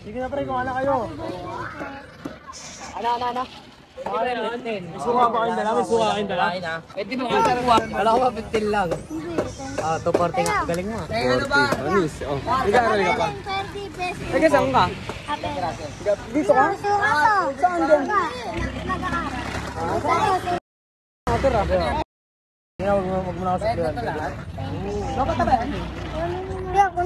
Sige na pre, kung ano kayo. Ano? May suka ba kayong dala? May suka kayong dala? Eh di ba kuha? Wala ko ba 15 lang? Ah, 240 nga. Galing mo. Eh ano ba? Anis, oh. Nag-aaral ka pa? 30 pesos. Taga saan ka? Dito ka? Suka to. Saan din? Nag-aaral. Natira. Kaya wag mo na ako sa kaya. Dapat ba yan? Hindi ako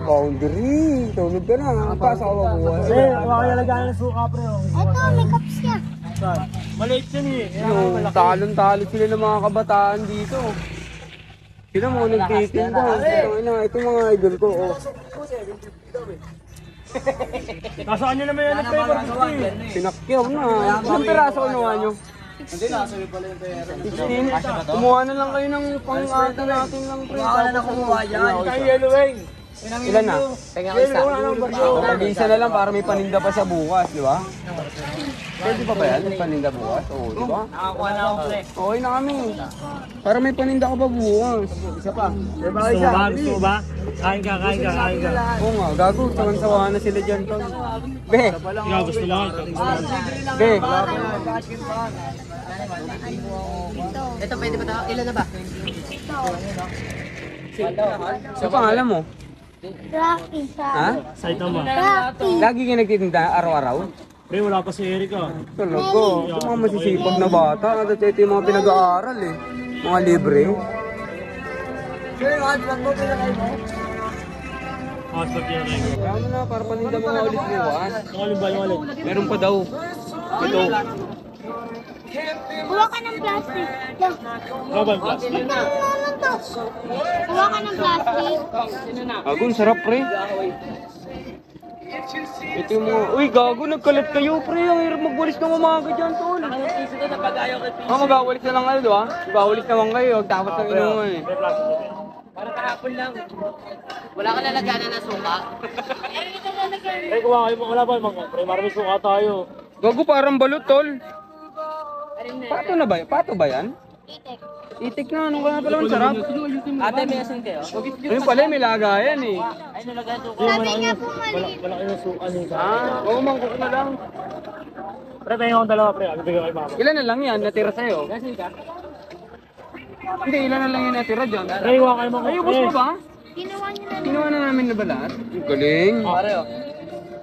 Boundary. Tulog ka na. Pasa ka mabuhay. Eh, wala kayo lagyan ng suka pre. ito, may cups niya. Saan? Maliit yun eh. Yung talon-talo sila ng mga kabataan dito. Sila mga nagtitinda. Ito mga idol ko. Oh. Nasa kanya naman yan ang paper 50. Sinakyaw na. Ilang piraso kinuha nyo? Hindi na, sabi pala yung pera. 16. Kumuha na lang kayo ng pang-ata natin lang pre. Wala na kumuha yan. Tayo yellow wing. Ilan na? Tingnan ko isa. Mag-isa na lang para may paninda pa sa bukas, di ba? Pwede pa ba yan? May paninda bukas? Oo, di ba? Nakakuha na ako pre. Okay na kami. Para may paninda ka pa bukas. Isa pa. Gusto mo ba? Kain ka. Oo nga, gago. Sawan-sawa na sila dyan. Be! Ikaw gusto lang. Be! Ito pwede ba ito? Ilan na ba? Sa pangalan mo? Rocky. Ha? Saitama. Rocky. Lagi ka nagtitinda araw-araw? Pre, wala pa si Erika. Talaga. Ito mga masisipag na bata. Ito yung mga pinag-aaral eh. Mga libre. Passport yan na yun. Kaya mo na, para paninda mga ulit bukas. Yung alin ba yung alin? Meron pa daw. Ito. Kuha ka ng plastic. Ano ba yung plastic? Ano to? Kuha ka ng plastic. Gago, ang sarap pre. Ito yung mga... Uy, gago, nagkalat kayo pre. Ang hirap magwalis ng umaga dyan, tol. Mag-awalis na lang kayo, di ba? Mag-awalis naman kayo. Tapos ng inuman eh. May plastic. Parang kahapon lang. Wala ka lalagyanan ng suka. Eh, kuha kayo. Wala ba yung mga pre? Marami suka tayo. Gago, parang balot, tol. Pato na ba? Pato ba yan? Itek. Itik na, anong kaya pala ang sarap? Ate, may asin kayo? Ayun pala, may lagayan eh. Ay, nalagyan suka. Sabi niya po maliit. Wala kayo suka nito. Oo, mangkok na lang. Pre, tayo akong dalawa pre. Ano bigyan kay mama? Ilan na lang yan natira sa'yo? Asin ka? Hindi, ilan na lang yan natira dyan. Pre, kuha kayo mga Ay, ubos mo ba? Kinuha niya na. Kinuha na namin na ba lahat? Ang galing. Pare, oh.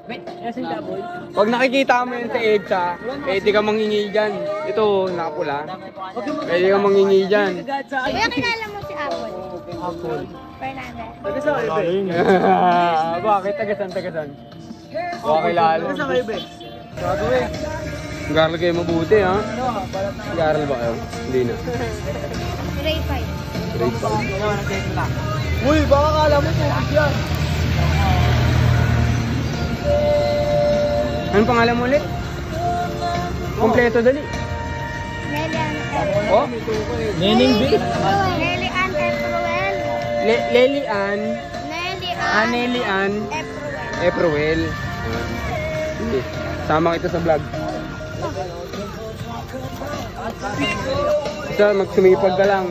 Wait, asin ka, boy. Pag nakikita mo yun sa EDSA, pwede ka mangingi dyan. Ito, nakapula. Pwede ka mangingi dyan. Kuya, kilala mo si Apple. Apple. Fernandez. Wala yun eh. Bakit? Tagasan. Okay lalo. Gagawin. Mag-aaral kayo mabuti, ha? Mag-aaral ba kayo? Hindi na. Grade 5. Grade 5. Uy, baka kala mo tubig yan. Anong pangalan mo ulit? Kompleto dali. Nelly Ann Oh? Nening B. Nelly Ann Epruel. Lely Ann. Nelly Nelly Ann. Epruel. Epruel. Sige. Sama kita sa vlog. Isa, magsumipag ka lang.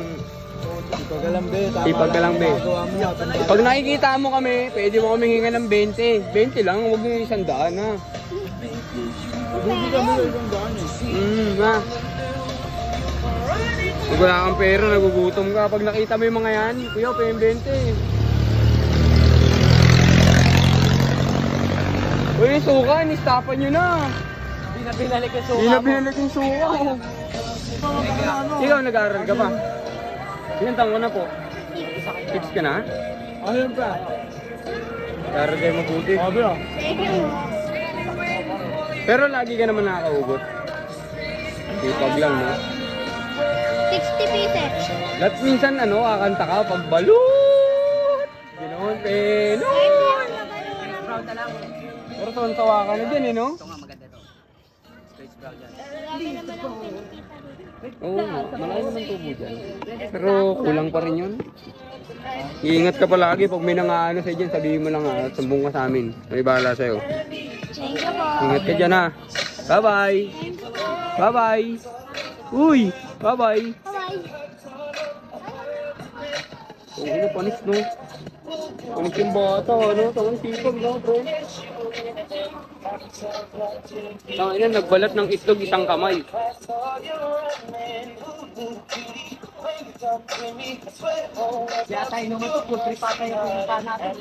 Ipag ka lang, be. Pag nakikita mo kami, pwede mo kami hinga ng 20. 20 lang, huwag yung 100, ha? Ha? Pag wala kang pera, nagugutom ka. Pag nakita mo yung mga yan, kuya, pa yung 20. Uy, yung suka, nistapan nyo na. Hindi na binalik yung suka. Hindi na binalik yung suka. Ikaw, nag-aaral ka pa? Ilan taon ko na po? 6 ka na? Ayun pa. Nag-aaral kayo mabuti. Sabi ah. Pero lagi ka naman nakakaugot. Sipag lang, no? 60 pieces. At minsan, kakanta ka pag balut! Ganoon, penon! Brown na lang. Pero tawa ka na din, no? Ito nga maganda to. Straight brown yan. Grabe naman ang pinitita. Oo, malaki naman tubo dyan. Pero kulang pa rin yun. Iingat ka palagi pag may nangaano sa'yo dyan, sabihin mo lang at sumbong ka sa amin. May bahala sa'yo. Thank you po. Ingat ka dyan, ha. Bye-bye! Bye-bye! Uy! Bye-bye! Bye-bye. Ano, panis, no? Panis yung bata, ano? Tangang sipag, no, bro? Tangina, nagbalat ng itlog isang kamay. Kaya tayo naman ito, pultri pa tayo pumunta natin.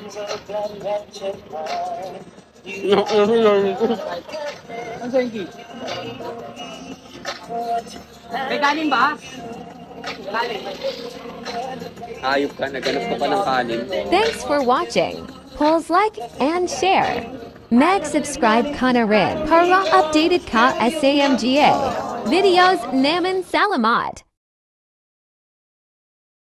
Ano sa hindi? May galing ba? Galing. Ayop ka, naghanap ka pa ng kanin. Thanks for watching. Please like and share. Mag-subscribe ka na rin para updated ka sa MGA videos namin salamat.